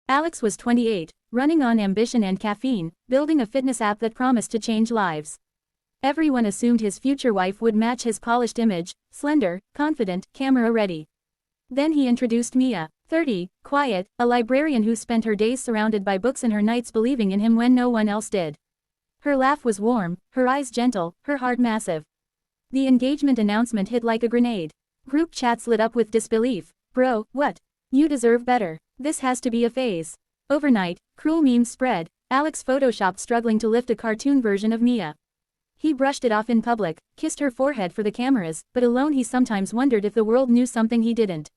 Alex was 28, running on ambition and caffeine, building a fitness app that promised to change lives. Everyone assumed his future wife would match his polished image, slender, confident, camera-ready. Then he introduced Mia, 30, quiet, a librarian who spent her days surrounded by books and her nights believing in him when no one else did. Her laugh was warm, her eyes gentle, her heart massive. The engagement announcement hit like a grenade. Group chats lit up with disbelief. Bro, what? You deserve better. This has to be a phase. Overnight, cruel memes spread. Alex photoshopped struggling to lift a cartoon version of Mia. He brushed it off in public, kissed her forehead for the cameras, but alone he sometimes wondered if the world knew something he didn't.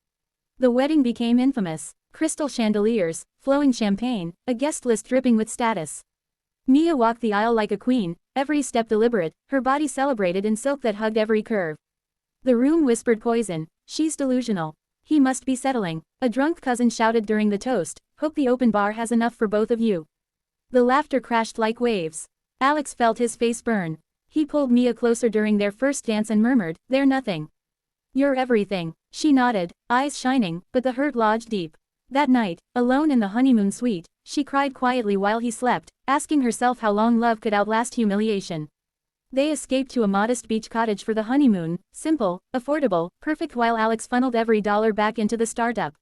The wedding became infamous. Crystal chandeliers, flowing champagne, a guest list dripping with status. Mia walked the aisle like a queen, every step deliberate, her body celebrated in silk that hugged every curve. The room whispered poison. She's delusional. He must be settling. A drunk cousin shouted during the toast, hope the open bar has enough for both of you. The laughter crashed like waves. Alex felt his face burn. He pulled Mia closer during their first dance and murmured, "They're nothing. You're everything." She nodded, eyes shining, but the hurt lodged deep. That night, alone in the honeymoon suite, she cried quietly while he slept, asking herself how long love could outlast humiliation. They escaped to a modest beach cottage for the honeymoon, simple, affordable, perfect, while Alex funneled every dollar back into the startup.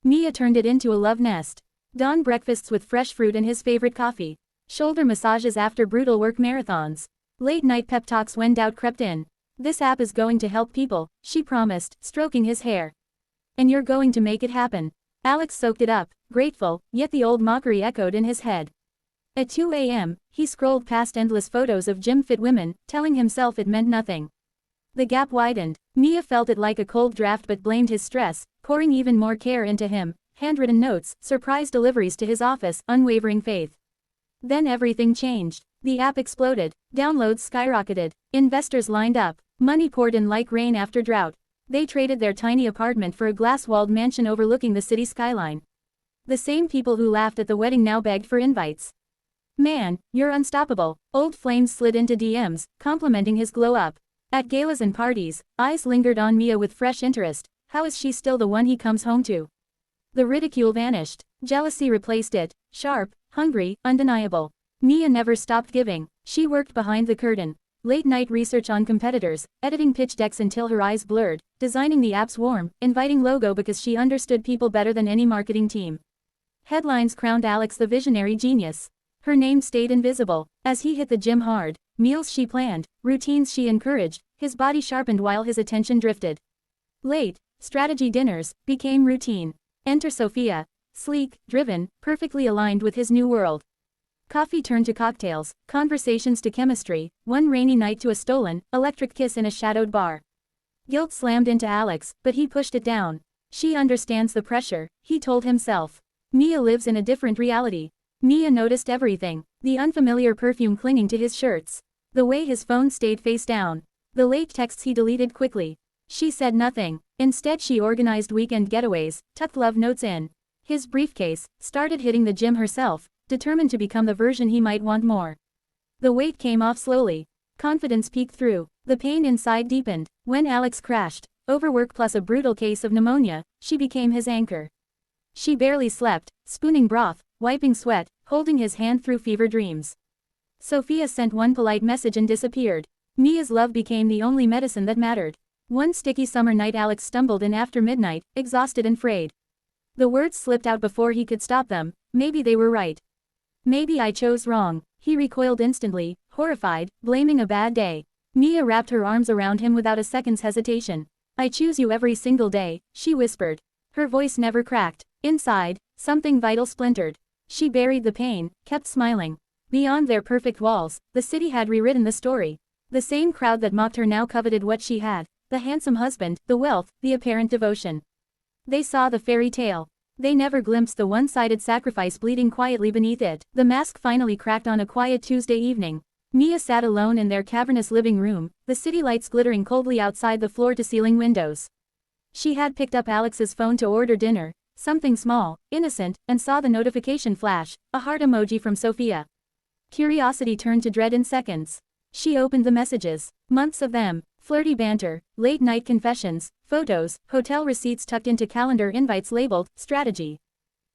Mia turned it into a love nest. Dawn breakfasts with fresh fruit and his favorite coffee. Shoulder massages after brutal work marathons. Late-night pep talks when doubt crept in. "This app is going to help people," she promised, stroking his hair. "And you're going to make it happen." Alex soaked it up, grateful, yet the old mockery echoed in his head. At 2 a.m., he scrolled past endless photos of gym-fit women, telling himself it meant nothing. The gap widened. Mia felt it like a cold draft but blamed his stress, pouring even more care into him, handwritten notes, surprise deliveries to his office, unwavering faith. Then everything changed. The app exploded, downloads skyrocketed, investors lined up, money poured in like rain after drought. They traded their tiny apartment for a glass-walled mansion overlooking the city skyline. The same people who laughed at the wedding now begged for invites. "Man, you're unstoppable." Old flames slid into DMs, complimenting his glow-up. At galas and parties, eyes lingered on Mia with fresh interest. How is she still the one he comes home to? The ridicule vanished. Jealousy replaced it, sharp, hungry, undeniable. Mia never stopped giving. She worked behind the curtain. Late-night research on competitors, editing pitch decks until her eyes blurred, designing the app's warm, inviting logo because she understood people better than any marketing team. Headlines crowned Alex the visionary genius. Her name stayed invisible. As he hit the gym hard, meals she planned, routines she encouraged, his body sharpened while his attention drifted. Late, strategy dinners became routine. Enter Sophia. Sleek, driven, perfectly aligned with his new world. Coffee turned to cocktails, conversations to chemistry, one rainy night to a stolen, electric kiss in a shadowed bar. Guilt slammed into Alex, but he pushed it down. She understands the pressure, he told himself. Mia lives in a different reality. Mia noticed everything. The unfamiliar perfume clinging to his shirts. The way his phone stayed face down. The late texts he deleted quickly. She said nothing. Instead she organized weekend getaways, tucked love notes in his briefcase, started hitting the gym herself, determined to become the version he might want more. The weight came off slowly. Confidence peeked through. The pain inside deepened. When Alex crashed, overwork plus a brutal case of pneumonia, she became his anchor. She barely slept, spooning broth, wiping sweat, holding his hand through fever dreams. Sophia sent one polite message and disappeared. Mia's love became the only medicine that mattered. One sticky summer night Alex stumbled in after midnight, exhausted and frayed. The words slipped out before he could stop them. Maybe they were right. Maybe I chose wrong. He recoiled instantly, horrified, blaming a bad day. Mia wrapped her arms around him without a second's hesitation. "I choose you every single day," she whispered. Her voice never cracked. Inside, something vital splintered. She buried the pain, kept smiling. Beyond their perfect walls, the city had rewritten the story. The same crowd that mocked her now coveted what she had. The handsome husband, the wealth, the apparent devotion. They saw the fairy tale. They never glimpsed the one-sided sacrifice bleeding quietly beneath it. The mask finally cracked on a quiet Tuesday evening. Mia sat alone in their cavernous living room, the city lights glittering coldly outside the floor-to-ceiling windows. She had picked up Alex's phone to order dinner, something small, innocent, and saw the notification flash, a heart emoji from Sophia. Curiosity turned to dread in seconds. She opened the messages. Months of them. Flirty banter, late-night confessions, photos, hotel receipts tucked into calendar invites labeled, strategy.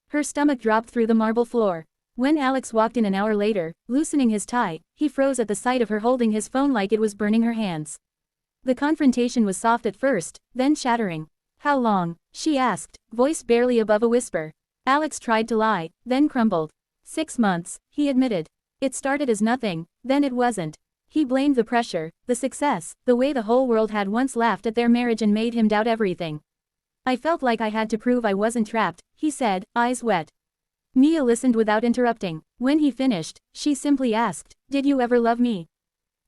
Her stomach dropped through the marble floor. When Alex walked in an hour later, loosening his tie, he froze at the sight of her holding his phone like it was burning her hands. The confrontation was soft at first, then shattering. "How long?" she asked, voice barely above a whisper. Alex tried to lie, then crumbled. 6 months, he admitted. It started as nothing, then it wasn't. He blamed the pressure, the success, the way the whole world had once laughed at their marriage and made him doubt everything. "I felt like I had to prove I wasn't trapped," he said, eyes wet. Mia listened without interrupting. When he finished, she simply asked, "Did you ever love me?"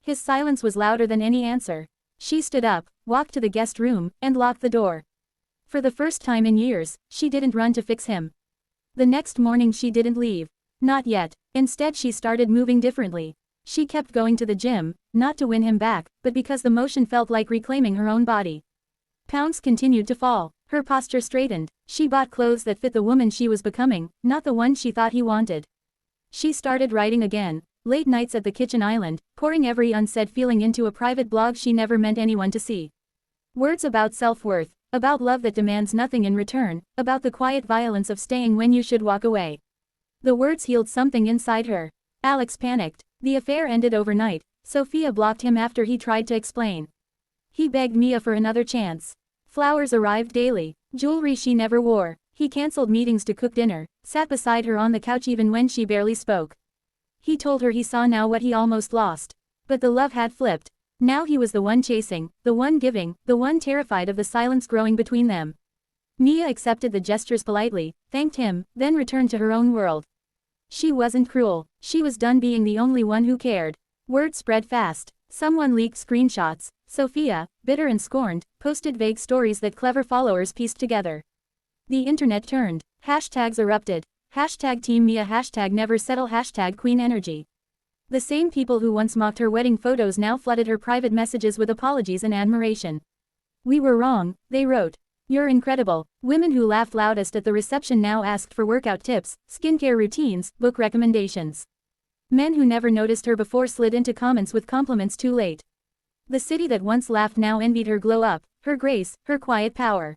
His silence was louder than any answer. She stood up, walked to the guest room, and locked the door. For the first time in years, she didn't run to fix him. The next morning she didn't leave. Not yet. Instead she started moving differently. She kept going to the gym, not to win him back, but because the motion felt like reclaiming her own body. Pounds continued to fall. Her posture straightened. She bought clothes that fit the woman she was becoming, not the one she thought he wanted. She started writing again. Late nights at the kitchen island, pouring every unsaid feeling into a private blog she never meant anyone to see. Words about self-worth, about love that demands nothing in return, about the quiet violence of staying when you should walk away. The words healed something inside her. Alex panicked. The affair ended overnight. Sophia blocked him after he tried to explain. He begged Mia for another chance. Flowers arrived daily, jewelry she never wore. He cancelled meetings to cook dinner, sat beside her on the couch even when she barely spoke. He told her he saw now what he almost lost. But the love had flipped. Now he was the one chasing, the one giving, the one terrified of the silence growing between them. Mia accepted the gestures politely, thanked him, then returned to her own world. She wasn't cruel. She was done being the only one who cared. Word spread fast. Someone leaked screenshots. Sophia, bitter and scorned, posted vague stories that clever followers pieced together. The internet turned. Hashtags erupted. Hashtag Team Mia, hashtag Never Settle, hashtag Queen Energy. The same people who once mocked her wedding photos now flooded her private messages with apologies and admiration. "We were wrong," they wrote. "You're incredible." Women who laughed loudest at the reception now asked for workout tips, skincare routines, book recommendations. Men who never noticed her before slid into comments with compliments too late. The city that once laughed now envied her glow up, her grace, her quiet power.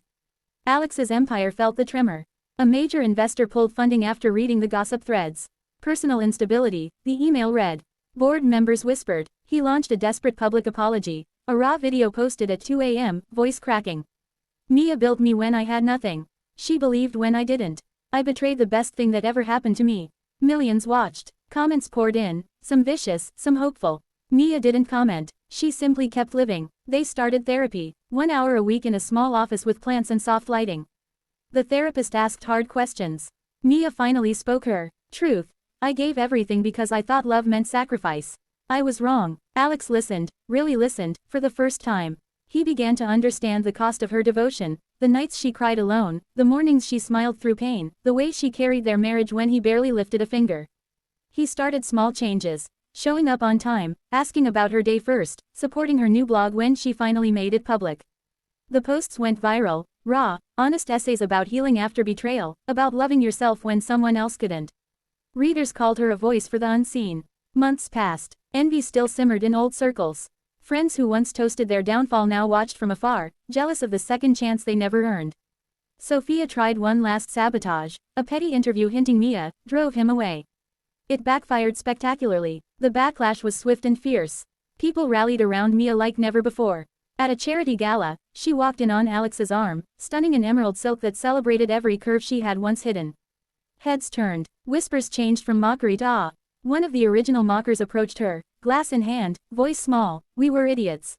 Alex's empire felt the tremor. A major investor pulled funding after reading the gossip threads. Personal instability, the email read. Board members whispered. He launched a desperate public apology. A raw video posted at 2 a.m., voice cracking. "Mia built me when I had nothing. She believed when I didn't. I betrayed the best thing that ever happened to me." Millions watched. Comments poured in, some vicious, some hopeful. Mia didn't comment. She simply kept living. They started therapy. 1 hour a week in a small office with plants and soft lighting. The therapist asked hard questions. Mia finally spoke her truth. "I gave everything because I thought love meant sacrifice. I was wrong." Alex listened, really listened, for the first time. He began to understand the cost of her devotion, the nights she cried alone, the mornings she smiled through pain, the way she carried their marriage when he barely lifted a finger. He started small changes. Showing up on time, asking about her day first, supporting her new blog when she finally made it public. The posts went viral, raw, honest essays about healing after betrayal, about loving yourself when someone else couldn't. Readers called her a voice for the unseen. Months passed. Envy still simmered in old circles. Friends who once toasted their downfall now watched from afar, jealous of the second chance they never earned. Sophia tried one last sabotage. A petty interview hinting Mia drove him away. It backfired spectacularly. The backlash was swift and fierce. People rallied around Mia like never before. At a charity gala, she walked in on Alex's arm, stunning in emerald silk that celebrated every curve she had once hidden. Heads turned. Whispers changed from mockery to awe. One of the original mockers approached her, glass in hand, voice small. "We were idiots.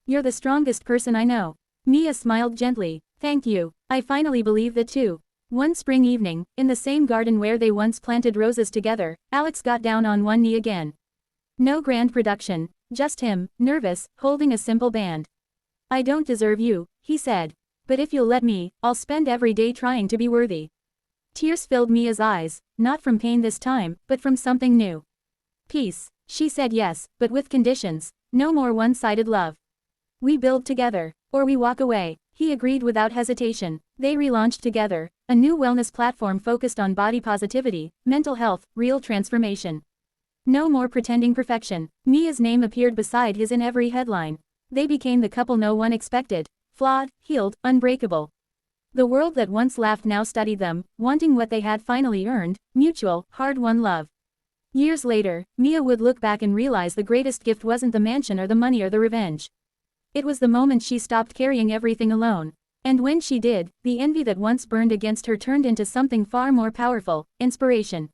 You're the strongest person I know." Mia smiled gently. "Thank you. I finally believe that too." One spring evening, in the same garden where they once planted roses together, Alex got down on one knee again. No grand production, just him, nervous, holding a simple band. "I don't deserve you," he said. "But if you'll let me, I'll spend every day trying to be worthy." Tears filled Mia's eyes, not from pain this time, but from something new. "Peace." She said yes, but with conditions. No more one-sided love. "We build together, or we walk away." He agreed without hesitation. They relaunched together, a new wellness platform focused on body positivity, mental health, real transformation. No more pretending perfection. Mia's name appeared beside his in every headline. They became the couple no one expected. Flawed, healed, unbreakable. The world that once laughed now studied them, wanting what they had finally earned, mutual, hard-won love. Years later, Mia would look back and realize the greatest gift wasn't the mansion or the money or the revenge. It was the moment she stopped carrying everything alone. And when she did, the envy that once burned against her turned into something far more powerful, inspiration.